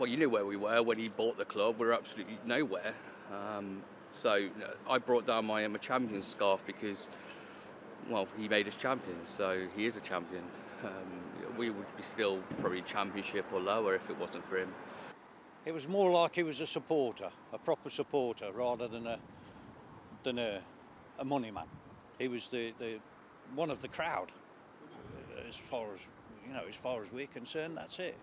Well, you knew where we were when he bought the club. We were absolutely nowhere. So I brought down my champions scarf because, well, he made us champions, so he is a champion. We would be still probably championship or lower if it wasn't for him. It was more like he was a supporter, a proper supporter, rather than a money man. He was the one of the crowd. As far as we're concerned, that's it.